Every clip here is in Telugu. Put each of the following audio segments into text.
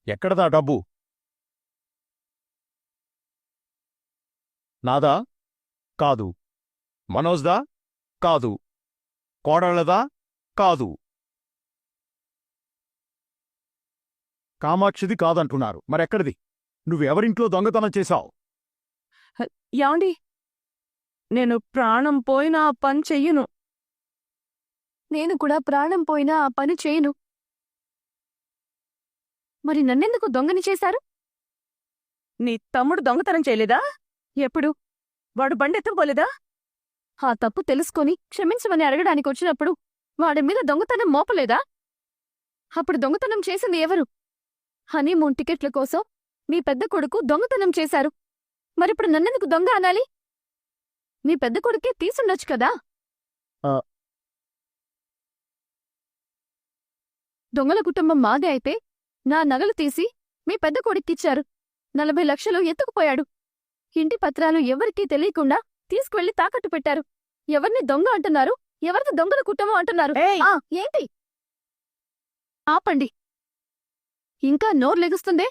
ఎక్కడదా డబ్బు? నాదా? కాదు. మనోజ్దా? కాదు. కోడళ్ళదా? కాదు. కామాక్షిది కాదంటున్నారు. మరెక్కడిది? నువ్వెవరింట్లో దొంగతనం చేశావు? యాండి, నేను ప్రాణం పోయినా ఆ పని చెయ్యను. నేను కూడా ప్రాణం పోయినా ఆ పని చేయను. మరి నన్నెందుకు దొంగని చేశారు? నీ తమ్ముడు దొంగతనం చేయలేదా? ఎప్పుడు? వాడు బండెత్తుకుపోలేదా? ఆ తప్పు తెలుసుకొని క్షమించమని అడగడానికి వచ్చినప్పుడు వాడి మీద దొంగతనం మోపలేదా? అప్పుడు దొంగతనం చేసింది ఎవరు? హనీమూన్ టికెట్ల కోసం మీ పెద్ద కొడుకు దొంగతనం చేశారు. మరిప్పుడు నన్నెందుకు దొంగ అనాలి? మీ పెద్ద కొడుకే తీసుండొచ్చు కదా. దొంగల కుటుంబం మాదే అయితే నా నగలు తీసి మీ పెద్ద కొడుక్కిచ్చారు. 40 లక్షలు ఎత్తుకుపోయాడు. ఇంటి పత్రాలు ఎవరికీ తెలియకుండా తీసుకువెళ్లి తాకట్టు పెట్టారు. ఎవరిని దొంగ అంటున్నారు? ఎవరిది దొంగల కుటుంబం అంటున్నారు? ఏంటి? ఆపండి. ఇంకా నోరు లెగుస్తుందే?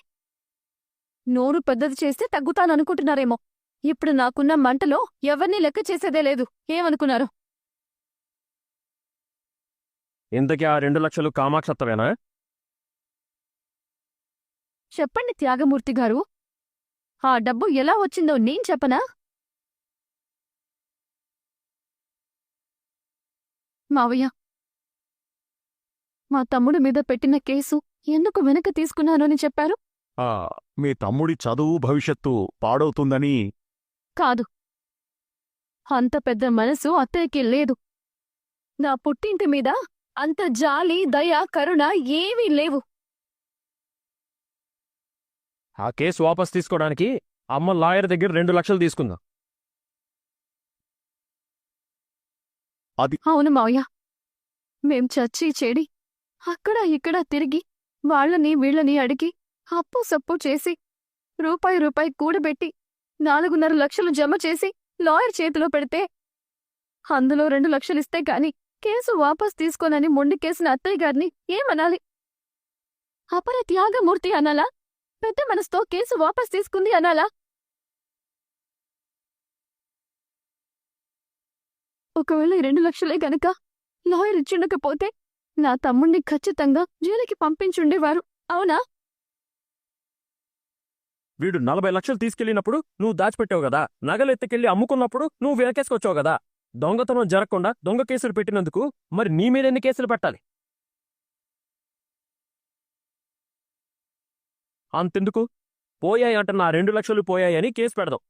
నోరు పెద్దది చేస్తే తగ్గుతాననుకుంటున్నారేమో. ఇప్పుడు నాకున్న మంటలో ఎవరినీ లెక్క చేసేదే లేదు. ఏమనుకున్నారు? ఇంతకీ ఆ 2 లక్షలు కామాక్షత్తవేనా? చెప్పండి త్యాగమూర్తి గారు. ఆ డబ్బు ఎలా వచ్చిందో నేను చెప్పనా? మావయ్య, మా తమ్ముడు మీద పెట్టిన కేసు ఎందుకు వెనక్కి తీసుకున్నాను అని చెప్పారు? మీ తమ్ముడి చదువు భవిష్యత్తు పాడవుతుందని. కాదు. అంత పెద్ద మనసు అత్తయ్యకి లేదు. నా పుట్టింటి మీద అంత జాలి, దయ, కరుణ ఏవీ లేవు. ఆ కేసు వాపస్ తీసుకోవడానికి అమ్మ లాయర్ దగ్గర 2 లక్షలు తీసుకుందాం. అవును మావయ్య. మేం చచ్చి చెడి అక్కడ ఇక్కడ తిరిగి వాళ్ళని వీళ్ళని అడిగి అప్పు సప్పు చేసి రూపాయి కూడబెట్టి 4.5 లక్షలు జమ చేసి లాయర్ చేతిలో పెడితే అందులో 2 లక్షలిస్తే కాని కేసు వాపస్ తీసుకోనని మొండికేసిన అత్తయ్య గారిని ఏమనాలి? అపర త్యాగమూర్తి అనాలా? పెద్ద మనసుతో కేసు వాపస్ తీసుకుంది అనాలా? ఒకవేళ 2 లక్షలే గనక లాయర్ ఇచ్చుండకపోతే నా తమ్ముణ్ణి ఖచ్చితంగా జైలుకి పంపించుండేవారు. అవునా? వీడు 40 లక్షలు తీసుకెళ్లినప్పుడు నువ్వు దాచిపెట్టావు గదా. నగలు ఎత్తుకెళ్లి అమ్ముకున్నప్పుడు నువ్వు వెనకేసుకొచ్చావు గదా. దొంగతనం జరగకుండా దొంగ కేసులు పెట్టినందుకు మరి నీ మీద ఎన్ని కేసులు పెట్టాలి? అంతెందుకు, పోయాయంట నా 2 లక్షలు పోయాయని కేసు పెడదాం.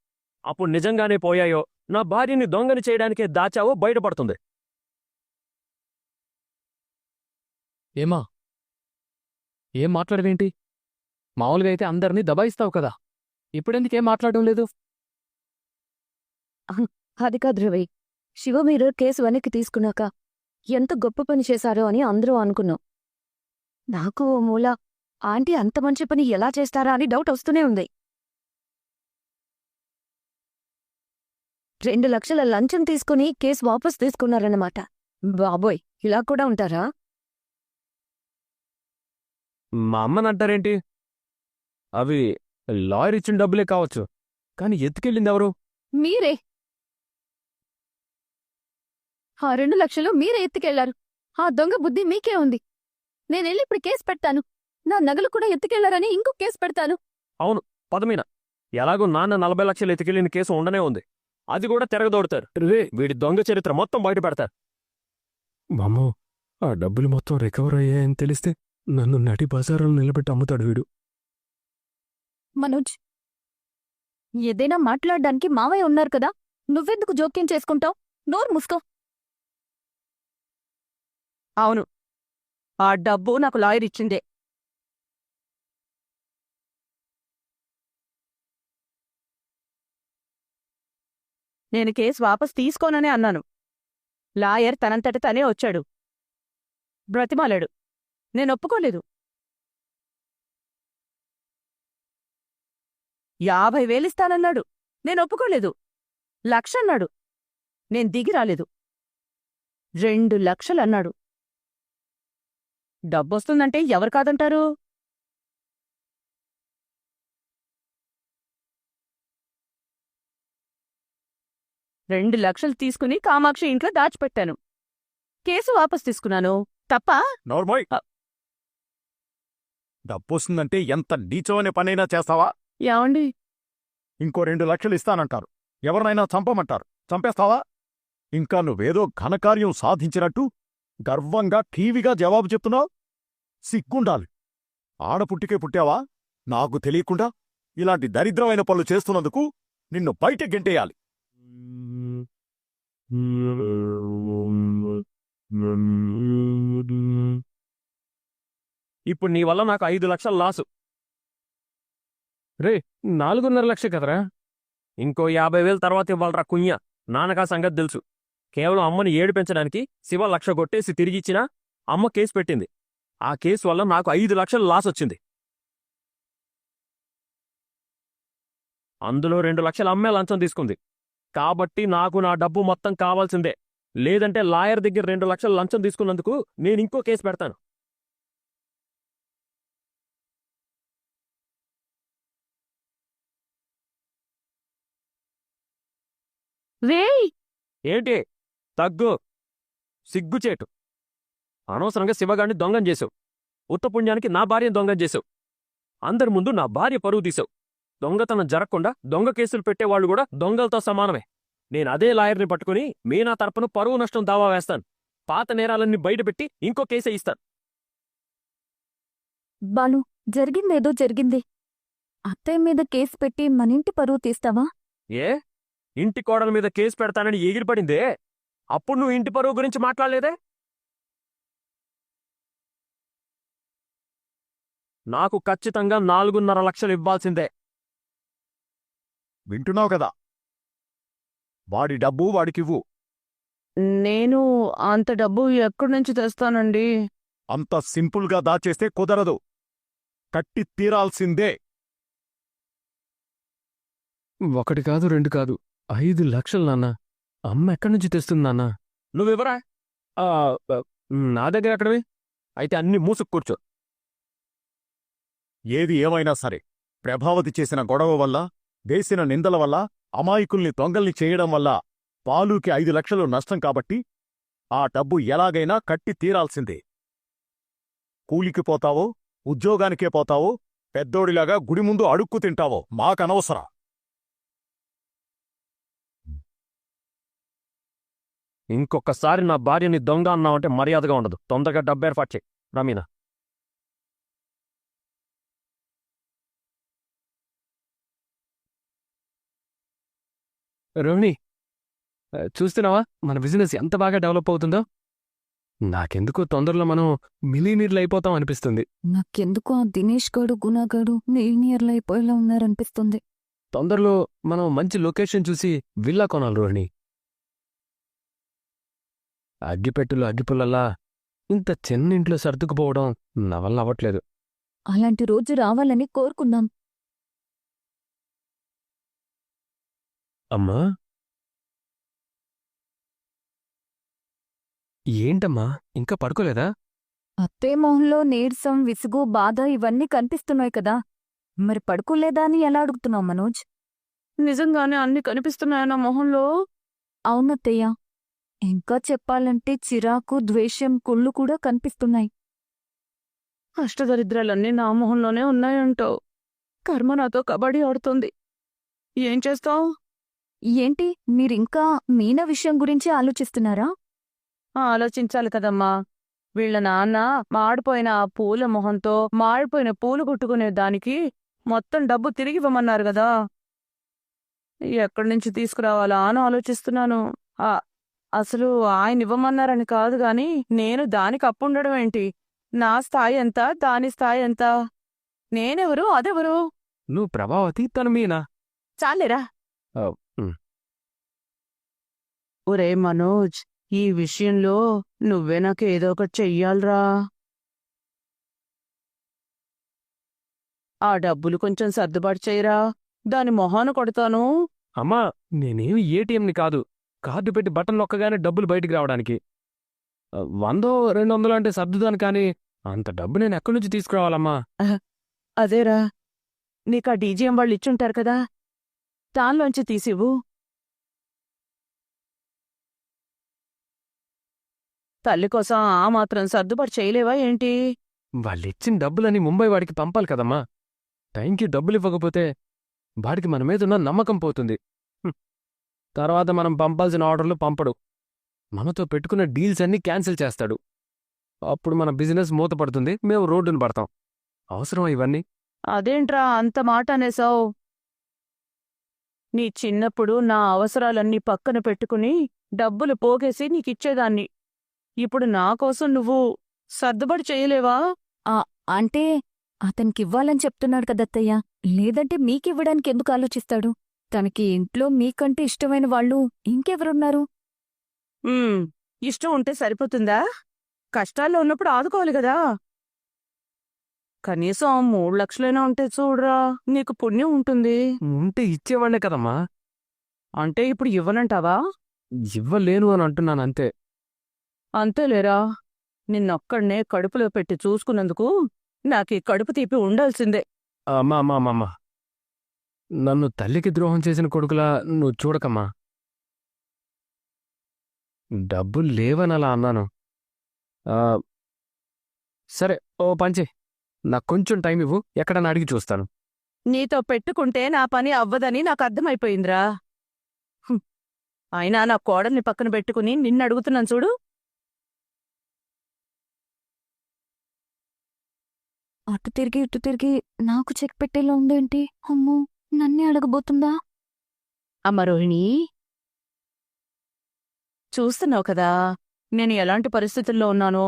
అప్పుడు నిజంగానే పోయాయో, నా భార్యని దొంగని చేయడానికే దాచావో బయటపడుతుంది. ఏమా, ఏం మాట్లాడవేంటి? మామూలుగా అయితే అందరినీ దబాయిస్తావు కదా. ఇప్పుడెందుకేం మాట్లాడడం లేదు? అది కాదు రవి. శివ మీరు కేసు వెనక్కి తీసుకున్నాక ఎంత గొప్ప పని చేశారో అని అందరూ అనుకున్నాం. నాకు ఓ మూల ఆంటీ అంత మంచి పని ఎలా చేస్తారా అని డౌట్ వస్తూనే ఉంది. 2 లక్షల లంచం తీసుకుని కేసు వాపస్ తీసుకున్నారన్నమాట. బాబోయ్, ఇలా కూడా ఉంటారా? మా అమ్మని అంటారేంటి? అవి లాయర్ ఇచ్చిన డబ్బులే కావచ్చు, కానీ ఎత్తుకెళ్ళింది ఎవరు? మీరే. ఆ 2 లక్షలు మీరే ఎత్తుకెళ్లారు. ఆ దొంగ బుద్ధి మీకే ఉంది. నేనెళ్ళి ఇప్పుడు కేసు పెడతాను. నా నగలు కూడా ఎత్తుకెళ్లారని ఇంకో కేసు పెడతాను. అవును, పదమీన. ఎలాగో నాన్న 40 లక్షలు ఎత్తుకెళ్లిన కేసు ఉండనే ఉంది. అది కూడా తిరగదోడుతారు. వీడి దొంగ చరిత్ర మొత్తం బయట పెడతారు. మామో, ఆ డబ్బులు మొత్తం రికవర్ అయ్యాయని తెలిస్తే నన్ను నడి బజారులో నిలబెట్టి అమ్ముతాడు వీడు. మనోజ్, ఏదైనా మాట్లాడడానికి మావయ్య ఉన్నారు కదా. నువ్వెందుకు జోక్యం చేసుకుంటావు? నోరు మూసుకో. అవును, ఆ డబ్బు నాకు లాయర్ ఇచ్చిందే. నేను కేసు వాపస్ తీసుకోననే అన్నాను. లాయర్ తనంతట తనే వచ్చాడు, బ్రతిమాలాడు. నేను ఒప్పుకోలేదు. 50,000 ఇస్తానన్నాడు. నేను ఒప్పుకోలేదు. 1,00,000 అన్నాడు. నేను దిగి రాలేదు. 2 లక్షలు అన్నాడు. డబ్బొస్తుందంటే ఎవరు కాదంటారు? 2 లక్షలు తీసుకుని కామాక్షి ఇంట్లో దాచిపెట్టాను. కేసు వాపస్ తీసుకున్నాను. తప్పా? నోర్మోయ్ డబ్బొస్తుందంటే ఎంత నీచమైన పనైనా చేస్తావా? ఏమండి? ఇంకో 2 లక్షలు ఇస్తానంటారు, ఎవరినైనా చంపమంటారు, చంపేస్తావా? ఇంకా నువ్వేదో ఘనకార్యం సాధించినట్టు గర్వంగా ఠీవిగా జవాబు చెప్తున్నావు. సిగ్గుండాలి. ఆడపుట్టికే పుట్టావా? నాకు తెలియకుండా ఇలాంటి దరిద్రమైన పనులు చేస్తున్నందుకు నిన్ను బయట గెంటేయాలి. ఇప్పుడు నీ వల్ల నాకు 5 లక్షలు లాసు. 4.5 లక్షలు కదరా. ఇంకో 50,000 తర్వాత ఇవ్వాలరా కుయ్య. నాన్నకా సంగతి తెలుసు. కేవలం అమ్మని ఏడిపించడానికి శివ 1,00,000 కొట్టేసి తిరిగిచ్చినా అమ్మ కేసు పెట్టింది. ఆ కేసు వల్ల నాకు 5 లక్షలు లాస్ వచ్చింది. అందులో 2 లక్షలు అమ్మే లంచం తీసుకుంది. కాబట్టి నాకు నా డబ్బు మొత్తం కావాల్సిందే. లేదంటే లాయర్ దగ్గర 2 లక్షలు లంచం తీసుకున్నందుకు నేను ఇంకో కేసు పెడతాను. రేయ్! ఏంటి? తగ్గు. సిగ్గుచేటు. అనవసరంగా శివగాడిని దొంగం చేసావు. ఉత్తపుణ్యానికి నా భార్యను దొంగం చేసావు. అందరి ముందు నా భార్య పరువు తీసావు. దొంగతనం జరగకుండా దొంగ కేసులు పెట్టేవాళ్లు కూడా దొంగలతో సమానమే. నేను అదే లాయర్ని పట్టుకుని మీనా తరపున పరువు నష్టం దావా వేస్తాను. పాత నేరాలన్నీ బయటపెట్టి ఇంకో కేసే ఇస్తాను. బాలు, జరిగిందేదో జరిగింది. అత్తయ్య మీద కేసు పెట్టి మనింటి పరువు తీస్తావా? ఏ? ఇంటి కోడల మీద కేసు పెడతానని ఎగిరిపడిందే. అప్పుడు నువ్వు ఇంటి పరువు గురించి మాట్లాడలేదే? నాకు ఖచ్చితంగా 4.5 లక్షలు ఇవ్వాల్సిందే. వింటున్నావు కదా? వాడి డబ్బు వాడికివ్వు. నేను అంత డబ్బు ఎక్కడి నుంచి తెస్తానండి? అంత సింపుల్గా దాచేస్తే కుదరదు. కట్టి తీరాల్సిందే. 1 కాదు 2 కాదు 5 లక్షలు నాన్న. అమ్మ ఎక్కడి నుంచి తెస్తుంది నాన్న? నువ్వెవరా? నా దగ్గర ఎక్కడవి? అయితే అన్ని మూసుకు కూర్చో. ఏది ఏమైనా సరే, ప్రభావతి చేసిన గొడవ వల్ల, వేసిన నిందల వల్ల, అమాయకుల్ని దొంగల్ని చేయడం వల్ల పాలుకి 5 లక్షలు నష్టం కాబట్టి ఆ డబ్బు ఎలాగైనా కట్టి తీరాల్సిందే. కూలికి పోతావో, ఉద్యోగానికే పోతావో, పెద్దోడిలాగా గుడి ముందు అడుక్కు తింటావో మాకనవసరం. ఇంకొకసారి నా భార్యని దొంగ అన్నావంటే మర్యాదగా ఉండదు. తొందరగా డబ్బు ఏర్పాటు చేయి రమీనా. రోహిణి, చూస్తున్నావా మన బిజినెస్ ఎంత బాగా డెవలప్ అవుతుందో? నాకెందుకో తొందరలో మనం మిలీనీర్లు అయిపోతాం అనిపిస్తుంది. నాకెందుకో ఆ దినేష్ గాడు గుణగాడు మిలినియర్లు అయిపోయేలా ఉన్నారనిపిస్తుంది. తొందరలో మనం మంచి లొకేషన్ చూసి విల్లా కొనాలి రోహిణి. అగ్గిపెట్టులు అగ్గిపుల్లల్లా ఇంత చిన్న ఇంట్లో సర్దుకుపోవడం నా వల్ల అవ్వట్లేదు. అలాంటి రోజు రావాలని కోరుకున్నాం. అమ్మా, ఏంటమ్మా ఇంకా పడుకోలేదా? అత్తయ్య మొహంలో నీరసం, విసుగు, బాధ ఇవన్నీ కనిపిస్తున్నాయి కదా, మరి పడుకోలేదా అని ఎలా అడుగుతున్నావు మనోజ్? నిజంగానే అన్ని కనిపిస్తున్నాయా నా మొహంలో? అవునత్తయ్య, ఇంకా చెప్పాలంటే చిరాకు, ద్వేషం, కుళ్ళు కూడా కనిపిస్తున్నాయి. అష్టదరిద్రాలన్నీ నా మొహంలోనే ఉన్నాయంటావు. కర్మ నాతో కబడ్డీ ఆడుతుంది. ఏం చేస్తావు? ఏంటి, మీరింకా మీనా విషయం గురించి ఆలోచిస్తున్నారా? ఆలోచించాలి కదమ్మా. వీళ్ల నాన్న మాడిపోయిన ఆ పూల మొహంతో మాడిపోయిన పూలు కుట్టుకునే దానికి మొత్తం డబ్బు తిరిగివ్వమన్నారు గదా. ఎక్కడి నుంచి తీసుకురావాలా అని ఆలోచిస్తున్నాను. అసలు ఆయన ఇవ్వమన్నారని కాదు గాని నేను దానికి అప్పుండడం ఏంటి? నా స్థాయి ఎంత, దాని స్థాయి ఎంత? నేనెవరు, అదెవరు? నువ్వు ప్రభావతి, తను మీనా. చాలేరా. ఒరే మనోజ్, ఈ విషయంలో నువ్వే నాకు ఏదో ఒకటి చెయ్యాలరా. ఆ డబ్బులు కొంచెం సర్దుబాటు చేయరా. దాని మొహాన కొడతాను. అమ్మా, నేనేమి ఏటీఎంని కాదు. కార్డు పెట్టి బటన్ నొక్కగానే డబ్బులు బయటికి రావడానికి. 100-200 అంటే సర్దుదాను, కానీ అంత డబ్బు నేను ఎక్కడి నుంచి తీసుకురావాలమ్మా? అదేరా, నీకా డీజీఎం వాళ్ళు ఇచ్చుంటారు కదా, దానిలోంచి తీసివ్వు. తల్లి కోసం ఆ మాత్రం సర్దుబాటు చేయలేవా ఏంటి? వాళ్ళిచ్చిన డబ్బులని ముంబై వాడికి పంపాలి కదమ్మా. టైంకి డబ్బులు ఇవ్వకపోతే వాడికి మన మీదున్న నమ్మకం పోతుంది. తర్వాత మనం పంపాల్సిన ఆర్డర్లు పంపడు. మనతో పెట్టుకున్న డీల్స్ అన్నీ క్యాన్సిల్ చేస్తాడు. అప్పుడు మన బిజినెస్ మూతపడుతుంది, మేము రోడ్డున పడతాం. అవసరమా ఇవన్నీ? అదేంట్రా అంత మాట అనేసావు? నీ చిన్నప్పుడు నా అవసరాలన్నీ పక్కన పెట్టుకుని డబ్బులు పోగేసి నీకిచ్చేదాన్ని. ఇప్పుడు నా కోసం నువ్వు సర్దుబాటు చేయలేవా? అంటే అతనికివ్వాలని చెప్తున్నాడు కదత్తయ్య. లేదంటే మీకివ్వడానికి ఎందుకు ఆలోచిస్తాడు? తనకి ఇంట్లో మీకంటే ఇష్టమైన వాళ్ళు ఇంకెవరున్నారు? ఇష్టం ఉంటే సరిపోతుందా? కష్టాల్లో ఉన్నప్పుడు ఆదుకోవాలి గదా. కనీసం 3 లక్షలైనా ఉంటే చూడరా, నీకు పుణ్యం ఉంటుంది. ఉంటే ఇచ్చేవాళ్లే కదమ్మా. అంటే ఇప్పుడు ఇవ్వనంటావా? ఇవ్వలేను అని అంటున్నానంతే. అంతేలేరా, నిన్నొక్కడ్నే కడుపులో పెట్టి చూసుకున్నందుకు నాకీ కడుపు తీపి ఉండాల్సిందే. అమ్మా, నన్ను తల్లికి ద్రోహం చేసిన కొడుకులా నువ్వు చూడకమ్మా. డబ్బులు లేవని అలా అన్నాను. సరే, ఓ పంచి, నాకు కొంచెం టైం ఇవ్వు, ఎక్కడన్నా అడిగి చూస్తాను. నీతో పెట్టుకుంటే నా పని అవ్వదని నాకు అర్థమైపోయిందిరా. అయినా నా కోడల్ని పక్కన పెట్టుకుని నిన్నడుగుతున్నాను చూడు. అటు తిరిగి ఇటు తిరిగి నాకు చెక్ పెట్టేలా ఉందేంటి? అమ్మో, నన్నే అడగబోతుందా? అమ్మ రోహిణి, చూస్తున్నావు కదా నేను ఎలాంటి పరిస్థితుల్లో ఉన్నానో.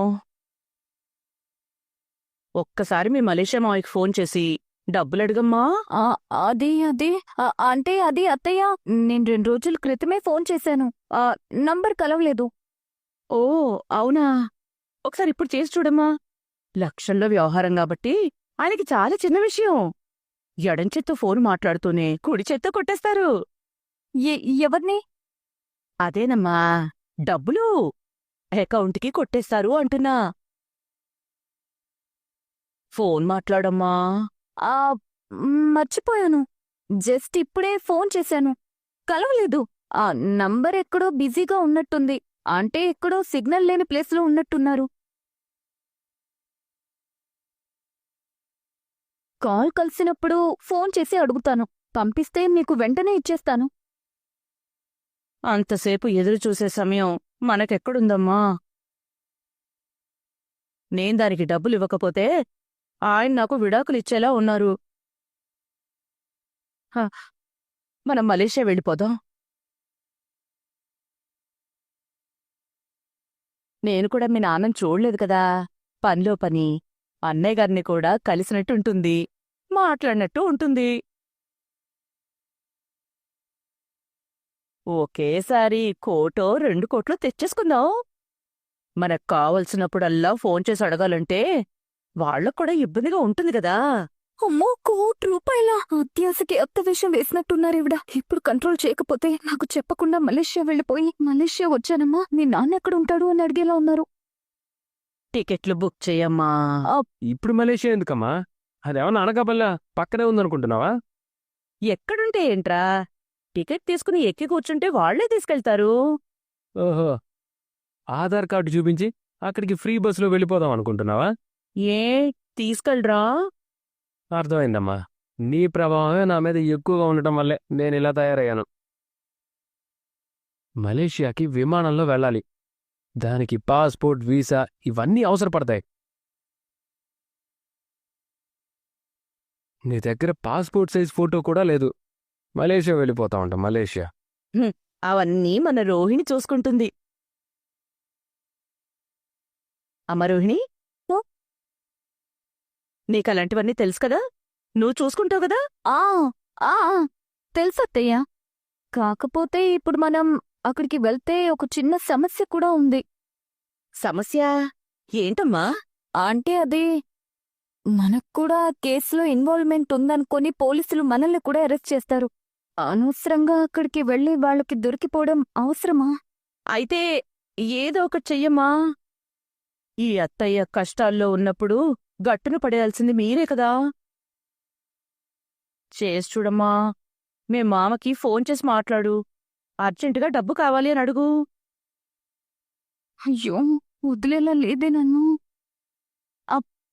ఒక్కసారి మీ మలేషియా మావయ్యకి ఫోన్ చేసి డబ్బులడగమ్మా. అది అత్తయ్య, నేను 2 రోజుల క్రితమే ఫోన్ చేశాను. నంబర్ కలవలేదు. ఓ అవునా, ఒకసారి ఇప్పుడు చేసి చూడమ్మా. లక్షల్లో వ్యవహారం కాబట్టి ఆయనకి చాలా చిన్న విషయం. ఎడం చేత్తో ఫోన్ మాట్లాడుతూనే కుడి చేత్తో కొట్టేస్తారు. ఎవరిని? అదేనమ్మా, డబ్బులు అకౌంట్కి కొట్టేస్తారు అంటున్నా. ఫోన్ మాట్లాడమ్మా. మర్చిపోయాను. జస్ట్ ఇప్పుడే ఫోన్ చేశాను, కలవలేదు. ఆ నంబర్ ఎక్కడో బిజీగా ఉన్నట్టుంది. అంటే ఎక్కడో సిగ్నల్ లేని ప్లేస్లో ఉన్నట్టున్నారు. కాల్ కలిసినప్పుడు ఫోన్ చేసి అడుగుతాను. పంపిస్తే మీకు వెంటనే ఇచ్చేస్తాను. అంతసేపు ఎదురు చూసే సమయం మనకెక్కడుందమ్మా? నేను దానికి డబ్బులు ఇవ్వకపోతే ఆయన నాకు విడాకులిచ్చేలా ఉన్నారు. మనం మలేషియా వెళ్ళిపోదాం. నేను కూడా మీ నాన్నని చూడలేదు కదా, పనిలో పని. అన్నయ్య గారిని కూడా కలిసినట్టుంటుంది, మాట్లాడినట్టు ఉంటుంది. ఒకేసారి 1 కోటో 2 కోట్లో తెచ్చేసుకుందాం. మనకు కావలసినప్పుడల్లా ఫోన్ చేసి అడగాలంటే వాళ్ళకు కూడా ఇబ్బందిగా ఉంటుంది కదా. అమ్మో, ₹1,00,00,000! అత్యాశకి అత్త విషయం వేసినట్టున్నారివిడ. ఇప్పుడు కంట్రోల్ చేయకపోతే నాకు చెప్పకుండా మలేషియా వెళ్ళిపోయి, మలేషియా వచ్చానమ్మా, మీ నాన్న ఎక్కడుంటాడు అని అడిగేలా ఉన్నారు. టికెట్లు బుక్ చెయ్యమ్మా. ఇప్పుడు మలేషియా ఎందుకమ్మా? అదేమన్నా అనకాపల్లా పక్కనే ఉందనుకుంటున్నావా? ఎక్కడుంటే ఏంట్రా, టికెట్ తీసుకుని ఎక్కి కూర్చుంటే వాళ్లే తీసుకెళ్తారు. ఓహో, ఆధార్ కార్డు చూపించి అక్కడికి ఫ్రీ బస్సులో వెళ్ళిపోదాం అనుకుంటున్నావా? ఏ తీసుకెళ్ళరా? అర్థమైందమ్మా. నీ ప్రభావమే నా మీద ఎక్కువగా ఉండటం వల్లే నేను ఇలా తయారయ్యాను. మలేషియాకి విమానంలో వెళ్ళాలి. దానికి పాస్పోర్ట్, వీసా ఇవన్నీ అవసరపడతాయి. నీ దగ్గర పాస్పోర్ట్ సైజ్ ఫోటో కూడా లేదు. మలేషియా వెళ్ళిపోతా ఉంటాం. మలేషియా అవన్నీ మన రోహిణి చూసుకుంటుంది. అమ్మ రోహిణి, నీకలాంటివన్నీ తెలుసు కదా, నువ్వు చూసుకుంటావు కదా. తెలుసత్తయ్య. కాకపోతే ఇప్పుడు మనం అక్కడికి వెళ్తే ఒక చిన్న సమస్య కూడా ఉంది. సమస్య ఏంటమ్మా? అంటే అది మనక్కూడా కేసులో ఇన్వాల్వ్మెంట్ ఉందనుకొని పోలీసులు మనల్ని కూడా అరెస్ట్ చేస్తారు. అనవసరంగా అక్కడికి వెళ్ళి వాళ్ళకి దొరికిపోవడం అవసరమా? అయితే ఏదో ఒకటి చెయ్యమ్మా. ఈ అత్తయ్య కష్టాల్లో ఉన్నప్పుడు గట్టున పడేయాల్సింది మీరే కదా. చేసి చూడమ్మా. మే మామకి ఫోన్ చేసి మాట్లాడు. అర్జెంటుగా డబ్బు కావాలి అని అడుగు. అయ్యో, వదిలేలా లేదే నన్ను.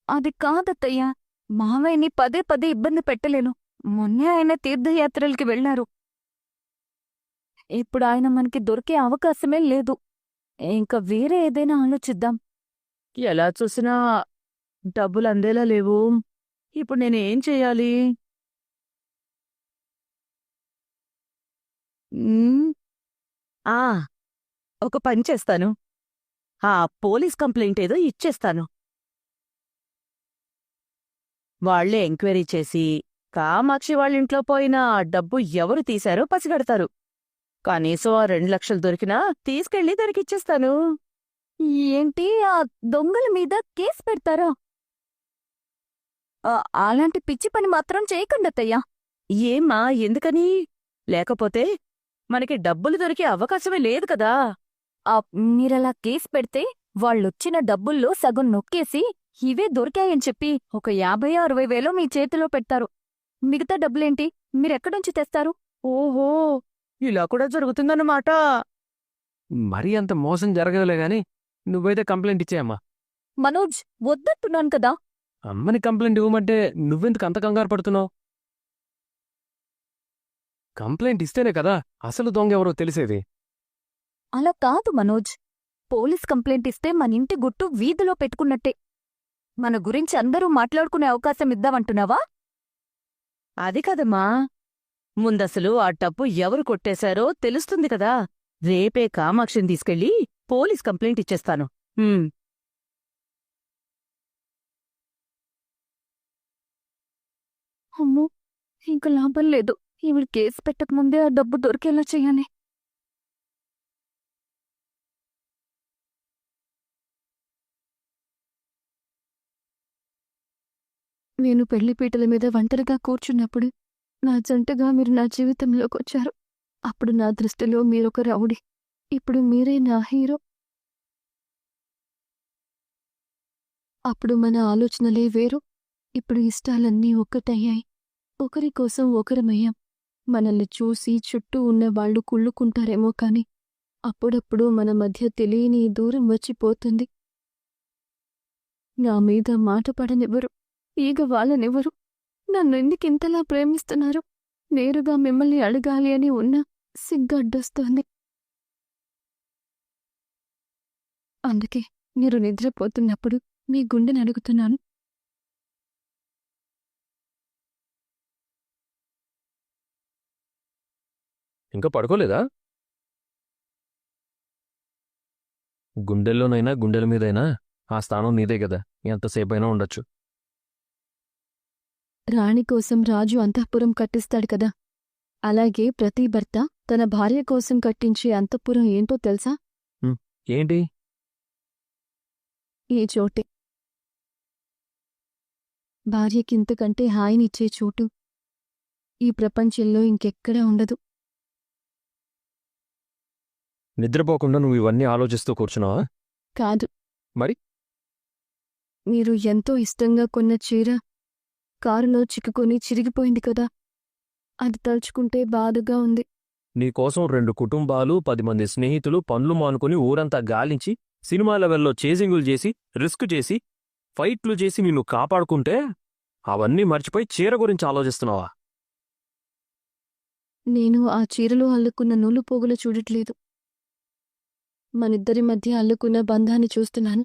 అది కాదత్తయ్యా, మావయ్యని పదే పదే ఇబ్బంది పెట్టలేను. మొన్నే ఆయన తీర్థయాత్రలకి వెళ్లారు. ఇప్పుడు ఆయన మనకి దొరికే అవకాశమే లేదు. ఇంకా వేరే ఏదైనా ఆలోచిద్దాం. ఎలా చూసినా డబ్బులు అందేలా లేవు. ఇప్పుడు నేనేం చెయ్యాలి? ఉమ్, ఆ ఒక పని చేస్తాను. ఆ పోలీస్ కంప్లైంట్ ఏదో ఇచ్చేస్తాను. వాళ్లే ఎంక్వైరీ చేసి కామాక్షి వాళ్ళింట్లో పోయిన ఆ డబ్బు ఎవరు తీశారో పసిగడతారు. కనీసం ఆ 2 లక్షలు దొరికినా తీసుకెళ్లి దానికిచ్చేస్తాను. ఏంటి, ఆ దొంగల మీద కేసు పెడతారా? అలాంటి పిచ్చి పని మాత్రం చేయకండత్తయ్యా. ఏమ్మా, ఎందుకని? లేకపోతే మనకి డబ్బులు దొరికే అవకాశమే లేదు కదా. మీరలా కేసు పెడితే వాళ్ళొచ్చిన డబ్బుల్లో సగం నొక్కేసి ఇవే దొరికాయని చెప్పి ఒక 50,000-60,000 వేలో మీ చేతిలో పెడతారు. మిగతా డబ్బులేంటి మీరెక్కడుంచి తెస్తారు? ఓహో, ఇలా కూడా జరుగుతుందన్నమాట. మరీ అంత మోసం జరగదులే గాని నువ్వైతే కంప్లైంట్ ఇచ్చేయమ్మా. మనోజ్, వద్దంటున్నాను కదా. అమ్మని కంప్లైంట్ ఇవ్వమంటే నువ్వెందుకు అంత కంగారు పడుతున్నావు? కంప్లైంట్ ఇస్తేనే కదా అసలు దొంగ ఎవరో తెలిసేది. అలా కాదు మనోజ్. పోలీస్ కంప్లైంట్ ఇస్తే మన ఇంటి గుట్టు వీధిలో పెట్టుకున్నట్టే. మన గురించి అందరూ మాట్లాడుకునే అవకాశం ఇద్దామంటున్నావా? అది కదమ్మా, ముందసలు ఆ డబ్బు ఎవరు కొట్టేశారో తెలుస్తుంది కదా. రేపే కామాక్షిని తీసుకెళ్ళి పోలీస్ కంప్లైంట్ ఇచ్చేస్తాను. అమ్మో, ఇంక లాభం లేదు. ఈవిడ కేసు పెట్టకముందే ఆ డబ్బు దొరికేలా చెయ్యాలి. నేను పెళ్లిపీటల మీద ఒంటరిగా కూర్చున్నప్పుడు నా జంటగా మీరు నా జీవితంలోకొచ్చారు. అప్పుడు నా దృష్టిలో మీరొక రౌడీ. ఇప్పుడు మీరే నా హీరో. అప్పుడు మన ఆలోచనలే వేరు. ఇప్పుడు ఇష్టాలన్నీ ఒక్కటయ్యాయి. ఒకరి కోసం ఒకరమయ్యాం. మనల్ని చూసి చుట్టూ ఉన్న వాళ్ళు కుళ్ళుకుంటారేమో కాని అప్పుడప్పుడు మన మధ్య తెలియని దూరం వచ్చిపోతుంది. నా మీద మాట పడనివ్వరు, ఈగ వాళ్ళనివ్వరు. నన్ను ఎందుకింతలా ప్రేమిస్తున్నారు? నేరుగా మిమ్మల్ని అడగాలి అని ఉన్నా సిగ్గడ్డొస్తోంది. అందుకే మీరు నిద్రపోతున్నప్పుడు మీ గుండెని అడుగుతున్నాను. ఇంకా పడుకోలేదా? గుండెల్లోనైనా గుండెల మీదైనా ఆ స్థానం నీదే కదా, ఎంతసేపైనా ఉండొచ్చు. రాణి కోసం రాజు అంతఃపురం కట్టిస్తాడు కదా, అలాగే ప్రతి భర్త తన భార్య కోసం కట్టించే అంతఃపురం ఏంటో తెలుసా? ఏంటి? ఈ చోటే. భార్యకింతకంటే హాయినిచ్చే చోటు ఈ ప్రపంచంలో ఇంకెక్కడా ఉండదు. నిద్రపోకుండా నువ్వు ఇవన్నీ ఆలోచిస్తూ కూర్చున్నావా? కాదు. మరి? మీరు ఎంతో ఇష్టంగా కొన్న చీర కారులో చిక్కుకొని చిరిగిపోయింది కదా, అది తలుచుకుంటే బాధగా ఉంది. నీకోసం 2 కుటుంబాలు, 10 మంది స్నేహితులు పనులు మానుకుని ఊరంతా గాలించి సినిమా లెవెల్లో చేజింగులు చేసి, రిస్క్ చేసి, ఫైట్లు చేసి నిన్ను కాపాడుకుంటే అవన్నీ మర్చిపోయి చీర గురించి ఆలోచిస్తున్నావా? నేను ఆ చీరలో అల్లుకున్న నూలు పోగులు చూడట్లేదు. మనిద్దరి మధ్య అల్లుకున్న బంధాన్ని చూస్తున్నాను.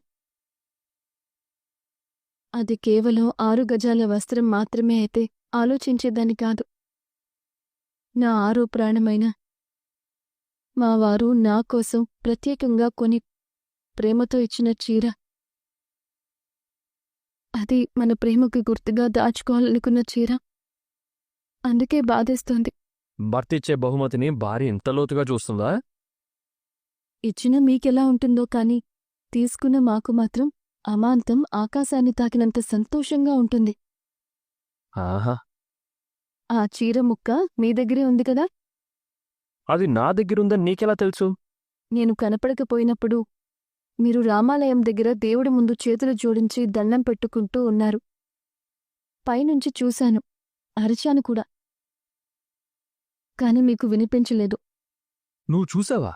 అది కేవలం 6 గజాల వస్త్రం మాత్రమే అయితే ఆలోచించేదాన్ని కాదు. నా 6 ప్రాణమైన మా వారు నా కోసం ప్రత్యేకంగా కొని ప్రేమతో ఇచ్చిన చీర. అది మన ప్రేమకు గుర్తుగా దాచుకోవాలనుకున్న చీర. అందుకే బాధేస్తోంది. భర్తిచ్చే బహుమతిని భార్య ఇంత లోతుగా చూస్తుందా? ఇచ్చిన మీకెలా ఉంటుందో కాని తీసుకున్న మాకు మాత్రం అమాంతం ఆకాశాన్ని తాకినంత సంతోషంగా ఉంటుంది. ఆహా, ఆ చీర ముక్క మీ దగ్గరే ఉంది కదా. అది నా దగ్గరుందని నీకెలా తెలుసు? నేను కనపడకపోయినప్పుడు మీరు రామాలయం దగ్గర దేవుడి ముందు చేతులు జోడించి దండం పెట్టుకుంటూ ఉన్నారు. పైనుంచి చూశాను, అరిచాను కూడా. కాని మీకు వినిపించలేదు. నువ్వు చూసావా?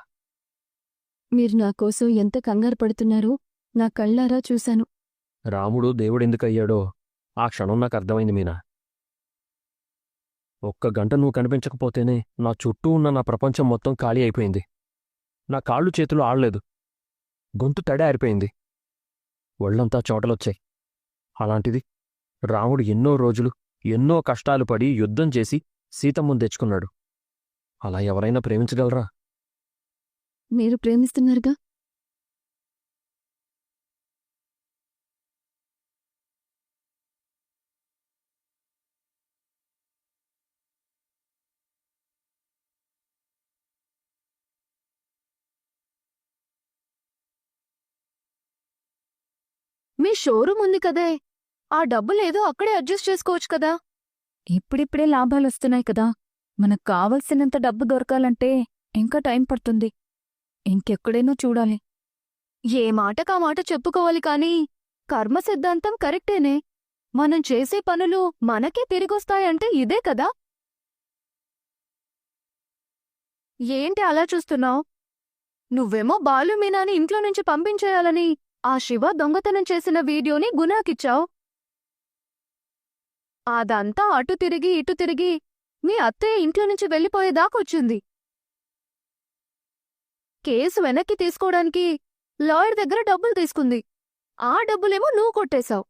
మీరు నా కోసం ఎంత కంగారు పడుతున్నారో నా కళ్ళారా చూశాను. రాముడు దేవుడెందుకయ్యాడో ఆ క్షణం నాకు అర్థమైంది మీనా. ఒక్క గంట నువ్వు కనిపించకపోతేనే నా చుట్టూ ఉన్న నా ప్రపంచం మొత్తం ఖాళీ అయిపోయింది. నా కాళ్ళు చేతులు ఆడలేదు. గొంతు తడి ఆరిపోయింది. ఒళ్లంతా చోటలొచ్చాయి. అలాంటిది రాముడు ఎన్నో రోజులు ఎన్నో కష్టాలు పడి యుద్ధం చేసి సీతమ్మను తెచ్చుకున్నాడు. అలా ఎవరైనా ప్రేమించగలరా? మీరు ప్రేమిస్తున్నారుగా. మీ షోరూమ్ ఉంది కదే, ఆ డబ్బులేదో అక్కడే అడ్జస్ట్ చేసుకోవచ్చు కదా. ఇప్పుడిప్పుడే లాభాలొస్తున్నాయి కదా. మనకు కావలసినంత డబ్బు దొరకాలంటే ఇంకా టైం పడుతుంది. ఇంకెక్కడైనా చూడాలి. ఏ మాటకా మాట చెప్పుకోవాలి కాని కర్మ సిద్ధాంతం కరెక్టేనే. మనం చేసే పనులు మనకే తిరిగొస్తాయంటే ఇదే కదా. ఏంటి అలా చూస్తున్నావ్? నువ్వేమో బాలు మీనాని ఇంట్లో నుంచి పంపించేయాలని ఆ శివ దొంగతనం చేసిన వీడియోని గునాకిచ్చావ్. అదంతా అటు తిరిగి ఇటు తిరిగి మీ అత్తయ్య ఇంట్లో నుంచి వెళ్ళిపోయేదాకొచ్చింది. కేసు వెనక్కి తీసుకోవడానికి లాయర్ దగ్గర డబ్బులు తీసుకుంది. ఆ డబ్బులేమో నువ్వు కొట్టేశావు.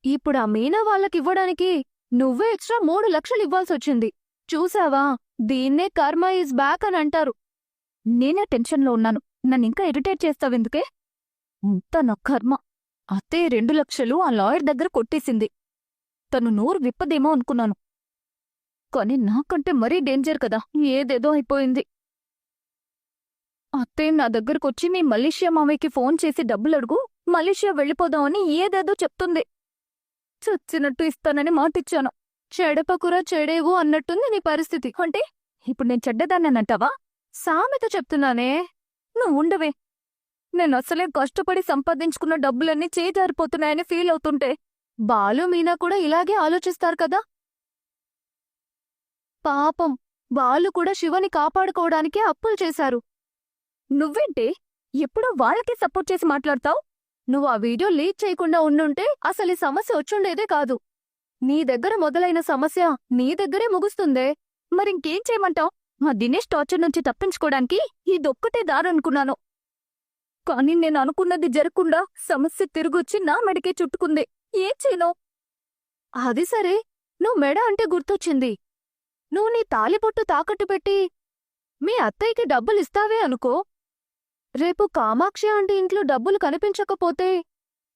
ఇప్పుడు ఆ మీనా వాళ్ళకివ్వడానికి నువ్వే ఎక్స్ట్రా 3 లక్షలు ఇవ్వాల్సొచ్చింది. చూసావా, దీన్నే కర్మ ఈజ్ బ్యాక్ అని అంటారు. నేనే టెన్షన్లో ఉన్నాను. నన్నింకా ఇరిటేట్ చేస్తావెందుకే? అంత నా కర్మ. అత్తే 2 లక్షలు ఆ లాయర్ దగ్గర కొట్టేసింది. తను నోరు విప్పదేమో అనుకున్నాను. కాని నాకంటే మరీ డేంజర్ కదా. ఏదేదో అయిపోయింది. అత్తే నా దగ్గరకొచ్చి మీ మలేషియా మావయ్యకి ఫోన్ చేసి డబ్బులడుగు, మలేషియా వెళ్ళిపోదామని ఏదేదో చెప్తుంది. చచ్చినట్టు ఇస్తానని మాటిచ్చాను. చెడపకురా చెడేవు అన్నట్టుంది నీ పరిస్థితి. అంటే ఇప్పుడు నేను చెడ్డదాన్నంటావా? సామెత చెప్తున్నానే. నువ్వుండవే. నేనసలే కష్టపడి సంపాదించుకున్న డబ్బులన్నీ చేజారిపోతున్నాయని ఫీల్ అవుతుంటే బాలు మీనా కూడా ఇలాగే ఆలోచిస్తారు కదా. పాపం వాళ్ళు కూడా శివని కాపాడుకోవడానికే అప్పులు చేశారు. నువ్వేంటే ఎప్పుడూ వాళ్ళకే సపోర్ట్ చేసి మాట్లాడతావ్? నువ్వు ఆ వీడియో లీక్ చేయకుండా ఉండుంటే అసలు ఈ సమస్య వచ్చుండేదే కాదు. నీ దగ్గర మొదలైన సమస్య నీ దగ్గరే ముగుస్తుందే. మరింకేం చేయమంటావ్? మా దినేష్ టార్చర్ నుంచి తప్పించుకోవడానికి ఇదొక్కటే దారనుకున్నాను. కాని నేను అనుకున్నది జరగకుండా సమస్య తిరిగొచ్చి నా మెడకే చుట్టుకుంది. ఏం చేయను? అది సరే, నువ్వు మెడ అంటే గుర్తొచ్చింది. నువ్వు నీ తాలిబొట్టు తాకట్టు పెట్టి మీ అత్తయ్యకి డబ్బులిస్తావే అనుకో. రేపు కామాక్షి ఆంటీ ఇంట్లో డబ్బులు కనిపించకపోతే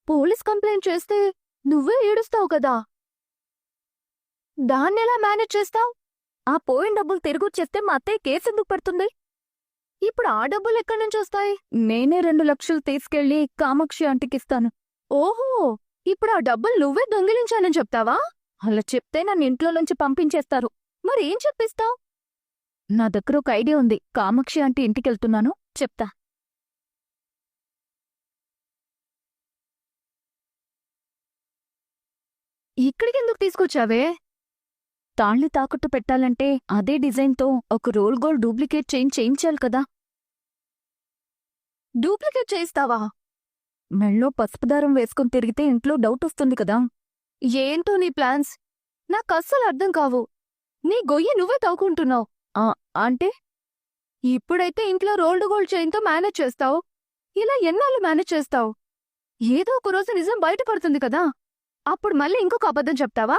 పోలీస్ కంప్లైంట్ చేస్తే నువ్వే ఏడుస్తావు కదా. దాన్నెలా మేనేజ్ చేస్తావ్? ఆ పోయిన డబ్బులు తిరిగొచ్చేస్తే మా అత్తయ్య కేసెందుకు పెడుతుంది? ఇప్పుడు ఆ డబ్బులు ఎక్కడి నుంచి వస్తాయి? నేనే 2 లక్షలు తీసుకెళ్లి కామాక్షి ఆంటీకిస్తాను. ఓహో, ఇప్పుడు ఆ డబ్బులు నువ్వే దొంగిలించానని చెప్తావా? అలా చెప్తే నన్ను ఇంట్లో నుంచి పంపించేస్తారు. మరేం చెప్పిస్తావ్? నా దగ్గర ఒక ఐడియా ఉంది. కామాక్షి ఆంటీ ఇంటికెళ్తున్నాను, చెప్తా. ఇక్కడికెందుకు తీసుకొచ్చావే? తాళ్లి తాకట్టు పెట్టాలంటే అదే డిజైన్తో ఒక రోల్ గోల్డ్ డూప్లికేట్ చైన్ చేయించాలి కదా. డూప్లికేట్ చేయిస్తావా? మెళ్ళో పసుపు దారం వేసుకుని తిరిగితే ఇంట్లో డౌట్ వస్తుంది కదా. ఏంటో నీ ప్లాన్స్ నాకస్సలు అర్థం కావు. నీ గొయ్యి నువ్వే తవ్వుకుంటున్నావు. అంటే ఇప్పుడైతే ఇంట్లో రోల్డ్ గోల్డ్ చైన్తో మేనేజ్ చేస్తావు. ఇలా ఎన్నాళ్ళు మేనేజ్ చేస్తావు? ఏదో ఒక రోజు నిజం బయటపడుతుంది కదా. అప్పుడు మళ్ళీ ఇంకొక అబద్ధం చెప్తావా?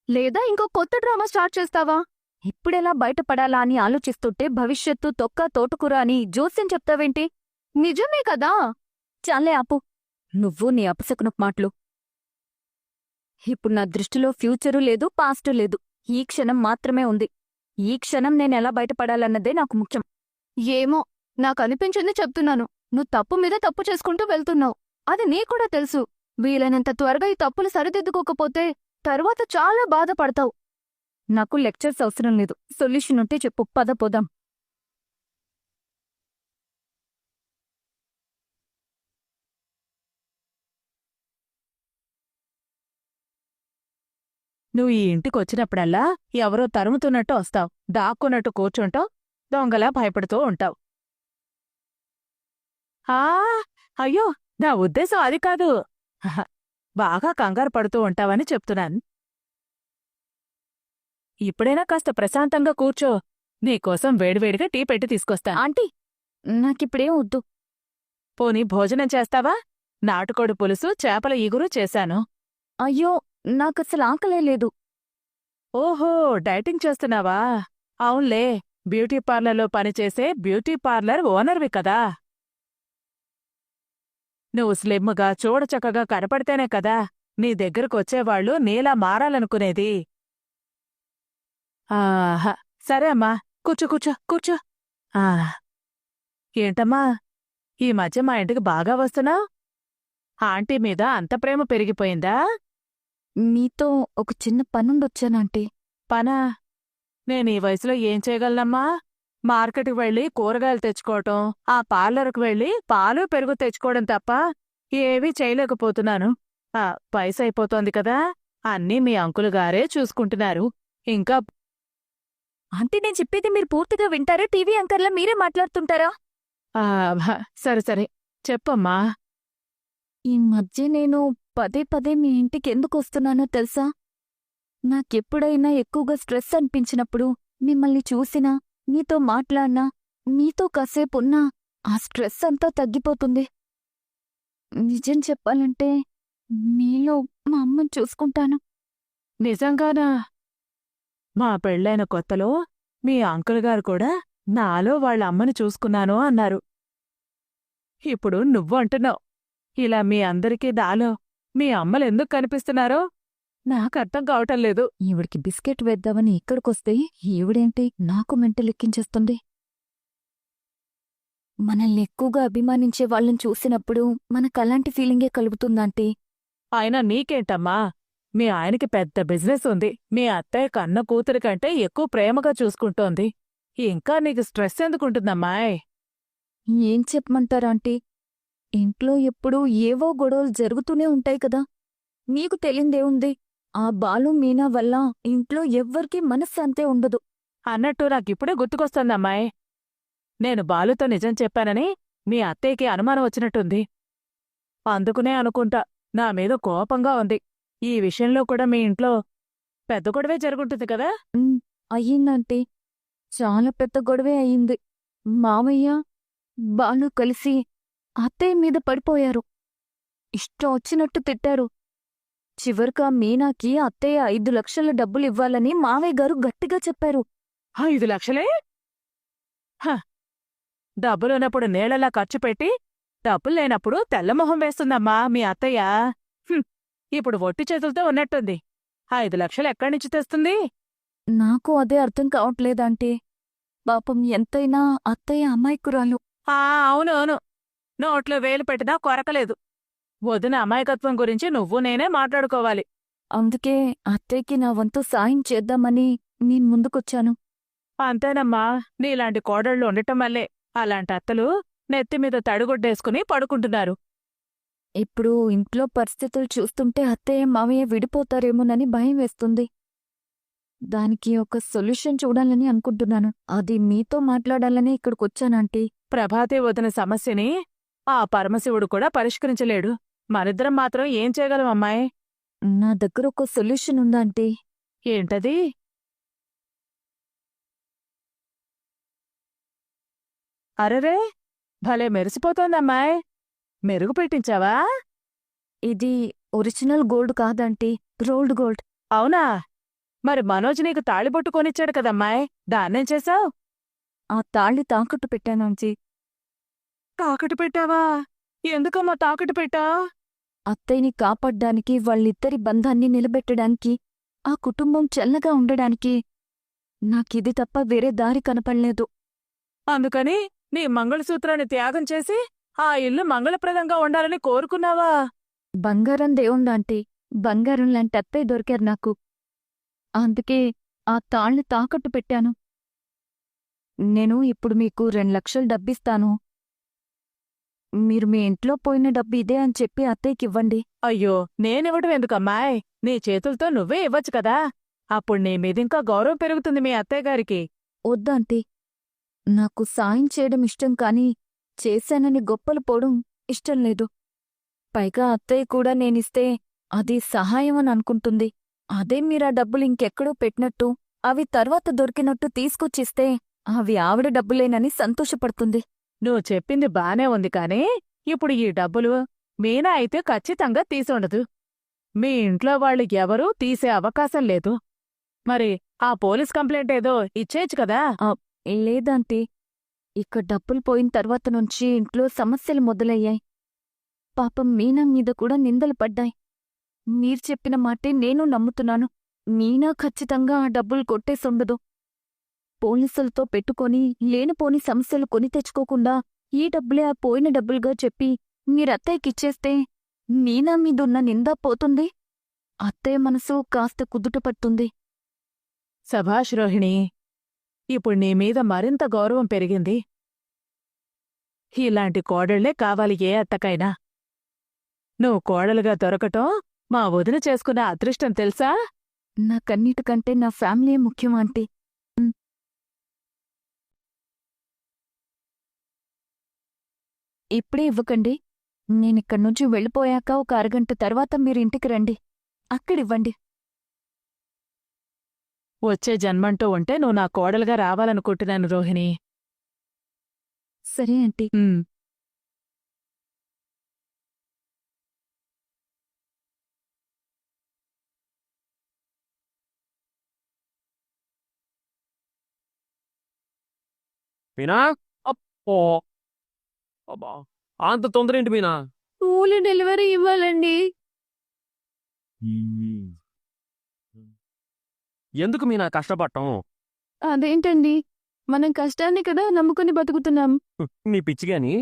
లేదా ఇంకో కొత్త డ్రామా స్టార్ట్ చేస్తావా? ఇప్పుడెలా బయటపడాలా అని ఆలోచిస్తుంటే భవిష్యత్తు తొక్క తోటకూర అని జోస్యం చెప్తావేంటి? నిజమే కదా. చాలే ఆపు. నువ్వు నీ అపశకునపు మాటలు. ఇప్పుడు నా దృష్టిలో ఫ్యూచరు లేదు, పాస్టు లేదు. ఈ క్షణం మాత్రమే ఉంది. ఈ క్షణం నేనెలా బయటపడాలన్నదే నాకు ముఖ్యం. ఏమో, నాకనిపించింది చెప్తున్నాను. నువ్వు తప్పు మీద తప్పు చేసుకుంటూ వెళ్తున్నావు. అది నీకూడా తెలుసు. వీలైనంత త్వరగా ఈ తప్పులు సరిదిద్దుకోకపోతే తర్వాత చాలా బాధపడతావు. నాకు లెక్చర్స్ అవసరం లేదు. సొల్యూషన్ ఉంటే చెప్పు. పద పోదాం. నువ్వు ఈ ఇంటికొచ్చినప్పుడల్లా ఎవరో తరుముతున్నట్టు వస్తావు. దాక్కున్నట్టు కూర్చుంటావు. దొంగలా భయపడుతూ ఉంటావు. ఆ అయ్యో నా ఉద్దేశం అది కాదు. హహ, బాగా కంగారు పడుతూ ఉంటావని చెప్తున్నాను. ఇప్పుడైనా కాస్త ప్రశాంతంగా కూర్చో. నీకోసం వేడివేడిగా టీ పెట్టి తీసుకొస్తాను. ఆంటీ నాకిప్పుడేం వద్దు. పోనీ భోజనం చేస్తావా? నాటుకోడి పులుసు, చేపల ఈగురు చేశాను. అయ్యో నాకసలు ఆకలే లేదు. ఓహో, డైటింగ్ చేస్తున్నావా? అవునులే, బ్యూటీ పార్లర్లో పనిచేసే బ్యూటీ పార్లర్ ఓనర్వి కదా. నువ్వు స్లిమ్గా చూడచక్కగా కనపడితేనే కదా నీ దగ్గరకొచ్చేవాళ్లు నీలా మారాలనుకునేది. ఆహా, సరే అమ్మా, కూర్చో కూర్చో కూర్చో. ఆ ఏంటమ్మా, ఈ మధ్య మా ఇంటికి బాగా వస్తున్నావ్? ఆంటీ మీద అంత ప్రేమ పెరిగిపోయిందా? మీతో ఒక చిన్న పనుండొచ్చానంటీ. పనా? నేను ఈ వయసులో ఏం చేయగలనమ్మా? మార్కెట్కి వెళ్ళి కూరగాయలు తెచ్చుకోవటం, ఆ పార్లర్కు వెళ్ళి పాలు పెరుగు తెచ్చుకోవడం తప్ప ఏవీ చేయలేకపోతున్నాను. వయసైపోతోంది కదా, అన్నీ మీ అంకులు గారే చూసుకుంటున్నారు. ఇంకా ఆంటీ నేను చెప్పేది మీరు పూర్తిగా వింటారా? టీవీ యాంకర్లా మీరే మాట్లాడుతుంటారా? ఆ, సరే సరే చెప్పమ్మా. ఈ మధ్య నేను పదే పదే మీ ఇంటికి ఎందుకు వస్తున్నానో తెలుసా? నాకెప్పుడైనా ఎక్కువగా స్ట్రెస్ అనిపించినప్పుడు మిమ్మల్ని చూసినా, మీతో మాట్లాడినా, మీతో కాసేపున్నా ఆ స్ట్రెస్ అంతా తగ్గిపోతుంది. నిజం చెప్పాలంటే మీలో మా అమ్మని చూసుకుంటాను. నిజంగానా? మా పెళ్ళైన కొత్తలో మీ అంకుల్ గారు కూడా నాలో వాళ్ళ అమ్మని చూసుకున్నాను అన్నారు. ఇప్పుడు నువ్వు అంటున్నావు. ఇలా మీ అందరికీ నాలో మీ అమ్మలెందుకు కనిపిస్తున్నారో నాకర్థం కావటం లేదు. ఈవిడికి బిస్కెట్ వేద్దామని ఇక్కడికొస్తే ఈవిడేంటి నాకు మెంటలెక్కించేస్తుంది. మనల్ని ఎక్కువగా అభిమానించే వాళ్ళని చూసినప్పుడు మనకలాంటి ఫీలింగే కలుగుతుందంటీ. అయినా నీకేంటమ్మా, మీ ఆయనకి పెద్ద బిజినెస్ ఉంది. మీ అత్తయ్య కన్న కూతురి కంటే ఎక్కువ ప్రేమగా చూసుకుంటోంది. ఇంకా నీకు స్ట్రెస్ ఎందుకుంటుందమ్మాయ్? ఏం చెప్పమంటారాంటీ? ఇంట్లో ఎప్పుడూ ఏవో గొడవలు జరుగుతూనే ఉంటాయి కదా. మీకు తెలియందేముంది, ఆ బాలు మీనా వల్ల ఇంట్లో ఎవ్వరికీ మనశ్శాంతే ఉండదు. అన్నట్టు నాకిప్పుడే గుర్తుకొస్తోందమ్మాయ్. నేను బాలుతో నిజం చెప్పానని మీ అత్తయ్యకి అనుమానం వచ్చినట్టుంది. అందుకునే అనుకుంటా నా మీద కోపంగా ఉంది. ఈ విషయంలో కూడా మీ ఇంట్లో పెద్ద గొడవే జరుగుంటుంది కదా? అయ్యిందంటీ, చాలా పెద్ద గొడవే అయ్యింది. మామయ్య, బాలు కలిసి అత్తయ్య మీద పడిపోయారు. ఇష్టం వచ్చినట్టు తిట్టారు. చివరిగా మీనాకి అత్తయ్య 5 లక్షల డబ్బులివ్వాలని మావయ్య గారు గట్టిగా చెప్పారు. 5 లక్షలే? డబ్బులున్నప్పుడు నీళ్లలా ఖర్చు పెట్టి, డబ్బులు లేనప్పుడు తెల్లమొహం వేస్తుందమ్మా మీ అత్తయ్య. ఇప్పుడు ఒట్టి చేతులతో ఉన్నట్టుంది. 5 లక్షలు ఎక్కడ్నుంచి తెస్తుంది? నాకు అదే అర్థం కావట్లేదంటే. పాపం ఎంతైనా అత్తయ్య అమాయకురాలు. అవును అవును, నోట్లో వేలు పెట్టినా కొరకలేదు. వదిన అమాయకత్వం గురించి నువ్వు నేనే మాట్లాడుకోవాలి. అందుకే అత్తయ్యకి నా వంతు సాయం చేద్దామని నేను ముందుకొచ్చాను. అంతేనమ్మా, నీలాంటి కోడళ్ళు ఉండటం వల్లే అలాంటి అత్తలు నెత్తిమీద తడిగుడ్డేసుకుని పడుకుంటున్నారు. ఇప్పుడు ఇంట్లో పరిస్థితులు చూస్తుంటే అత్తయ్య మావయ్య విడిపోతారేమోనని భయం వేస్తుంది. దానికి ఒక సొల్యూషన్ చూడాలని అనుకుంటున్నాను. అది మీతో మాట్లాడాలని ఇక్కడికొచ్చానంటీ. ప్రభాతి వదిన సమస్యని ఆ పరమశివుడు కూడా పరిష్కరించలేడు. మనిద్దరం మాత్రం ఏం చేయగలం అమ్మాయి? నా దగ్గర ఒక సొల్యూషన్ ఉందాంటీ. ఏంటది? అరెరే, భలే మెరిసిపోతోందమ్మాయ్. మెరుగు పెట్టించావా? ఇది ఒరిజినల్ గోల్డ్ కాదంటీ, రోల్డ్ గోల్డ్. అవునా? మరి మనోజ్ నీకు తాళిబొట్టు కొనిచ్చాడు కదమ్మాయ్, దాన్నేం చేశావ్? ఆ తాళి తాకట్టు పెట్టానంటీ. తాకట్టు పెట్టావా? ఎందుకమ్మా తాకట్టు పెట్టావ్? అత్తయ్యని కాపాడ్డానికి, వాళ్ళిద్దరి బంధాన్ని నిలబెట్టడానికి, ఆ కుటుంబం చల్లగా ఉండడానికి నాకిది తప్ప వేరే దారి కనపడలేదు. అందుకని నీ మంగళసూత్రాన్ని త్యాగం చేసి ఆ ఇల్లు మంగళప్రదంగా ఉండాలని కోరుకున్నావా? బంగారం దేవుందాంటీ, బంగారం లాంటి అత్తయ్య దొరికారు నాకు. అందుకే ఆ తాళ్ళని తాకట్టు పెట్టాను. నేను ఇప్పుడు మీకు 2 లక్షలు డబ్బిస్తాను. మీరు మీ ఇంట్లో పోయిన డబ్బు ఇదే అని చెప్పి అత్తయ్యకివ్వండి. అయ్యో, నేనివ్వడం ఎందుకమ్మాయ్? నీ చేతులతో నువ్వే ఇవ్వచ్చు కదా. అప్పుడు నీ మీదింకా గౌరవం పెరుగుతుంది మీ అత్తయ్యగారికి. వద్దాంటీ, నాకు సాయం చేయడం ఇష్టం కానీ చేశానని గొప్పలు పోవడం ఇష్టం లేదు. పైగా అత్తయ్య కూడా నేనిస్తే అది సహాయం అని అనుకుంటుంది. అదే మీరా డబ్బులు ఇంకెక్కడో పెట్టినట్టు అవి తర్వాత దొరికినట్టు తీసుకొచ్చిస్తే అవి ఆవిడ డబ్బులేనని సంతోషపడుతుంది. నువ్వు చెప్పింది బానే ఉంది కానీ ఇప్పుడు ఈ డబ్బులు మీనా అయితే ఖచ్చితంగా తీసుండదు. మీ ఇంట్లో వాళ్ళు ఎవరూ తీసే అవకాశం లేదు. మరి ఆ పోలీస్ కంప్లైంట్ ఏదో ఇచ్చేయచ్చు కదా. లేదంటీ, ఇక డబ్బులు పోయిన తర్వాత నుంచి ఇంట్లో సమస్యలు మొదలయ్యాయి. పాపం మీనా మీద కూడా నిందలు పడ్డాయి. మీరు చెప్పిన మాటే నేను నమ్ముతున్నాను. మీనా ఖచ్చితంగా ఆ డబ్బులు కొట్టేసుండదు. పోలీసులతో పెట్టుకొని లేనిపోని సమస్యలు కొని తెచ్చుకోకుండా ఈ డబ్బులే ఆ పోయిన డబ్బులుగా చెప్పి మీరత్తయ్యకిచ్చేస్తే మీనా మీదున్న నింద పోతుంది. అత్తయ్య మనసు కాస్త కుదుట పడుతుంది. సభాష్ రోహిణి, ఇప్పుడు నీ మీద మరింత గౌరవం పెరిగింది. ఇలాంటి కోడళ్లే కావాలి ఏ అత్తకైనా. నువ్వు కోడలుగా దొరకటం మా వదిన చేసుకున్న అదృష్టం తెలుసా? నాకన్నిటికంటే నా ఫ్యామిలీ ముఖ్యం ఆంటీ. ఇప్పుడే ఇవ్వకండి. నేనిక్కడి నుంచి వెళ్ళిపోయాక ఒక అరగంట తర్వాత మీరింటికి రండి. అక్కడివ్వండి. వచ్చే జన్మంటూ ఉంటే నువ్వు నా కోడలుగా రావాలనుకుంటున్నాను రోహిణి. సరే ఆంటీ. మీనా, అప్పో అబ్బా, అంత తొందర ఏంటి మీనా? పూలు డెలివరీ ఇవ్వాలండి. ఎందుకు మీనా కష్టపడటం? అదేంటండి, మనం కష్టాన్ని కదా నమ్ముకుని బతుకుతున్నాం. నీ పిచ్చిగాని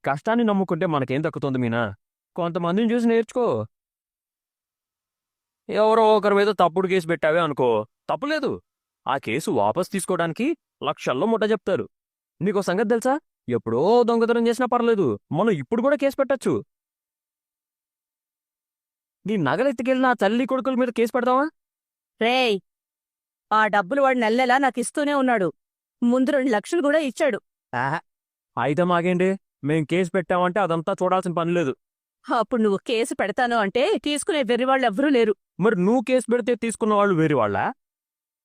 కష్టాన్ని నమ్ముకుంటే మనకేం దక్కుతుంది మీనా? కొంతమందిని చూసి నేర్చుకో. ఎవరో ఒకరి మీద తప్పుడు కేసు పెట్టావే అనుకో, తప్పులేదు. ఆ కేసు వాపస్ తీసుకోవడానికి లక్షల్లో ముట్ట చెప్తారు. నీకో సంగతి తెలుసా? ఎప్పుడో దొంగతనం చేసినా పర్లేదు, మనం ఇప్పుడు కూడా కేసు పెట్టచ్చు. నీ నగలెత్తికెళ్ళిన ఆ తల్లి కొడుకుల మీద కేసు పెడతావా? రేయ్, ఆ డబ్బులు వాడు నెలనెలా నాకిస్తూనే ఉన్నాడు. ముందు 2 లక్షలు కూడా ఇచ్చాడు. అయితే మాగేంటి, మేం కేసు పెట్టామంటే అదంతా చూడాల్సిన పని లేదు. అప్పుడు నువ్వు కేసు పెడతాను అంటే తీసుకునే వెర్రివాళ్ళెవ్వరూ లేరు. మరి నువ్వు కేసు పెడితే తీసుకున్న వాళ్ళు వేరే వాళ్ళ?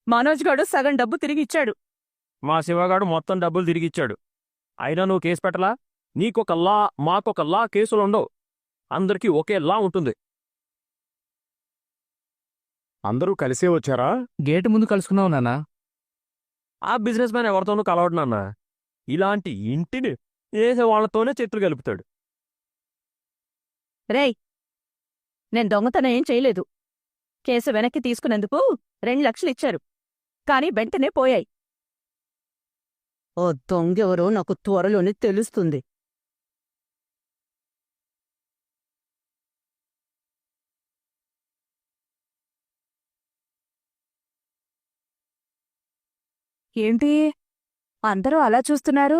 మనోజ్ గాడు సగం డబ్బు తిరిగిచ్చాడు. మా శివగాడు మొత్తం డబ్బులు తిరిగిచ్చాడు. అయినా నువ్వు కేసు పెట్టలా? నీకొక లా, మాకొక లా కేసులుండవు. అందరికీ ఒకే లా ఉంటుంది. అందరూ కలిసే వచ్చారా? గేటు ముందు కలుసుకున్నావు నాన్నా. ఆ బిజినెస్ మ్యాన్ ఎవరితోనూ కలవడు నాన్న. ఇలాంటి ఇంటిని వేసే వాళ్ళతోనే చేతులు కలుపుతాడు. రేయ్, నేను దొంగతనం ఏం చేయలేదు. కేసు వెనక్కి తీసుకునేందుకు 2 లక్షలు ఇచ్చారు. కాని వెంటనే పోయాయి. ఓ దొంగెవరో నాకు త్వరలోనే తెలుస్తుంది. ఏంటి అందరూ అలా చూస్తున్నారు?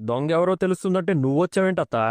దొంగ ఎవరో తెలుస్తుందంటే నువ్వొచ్చావేంటత్తా?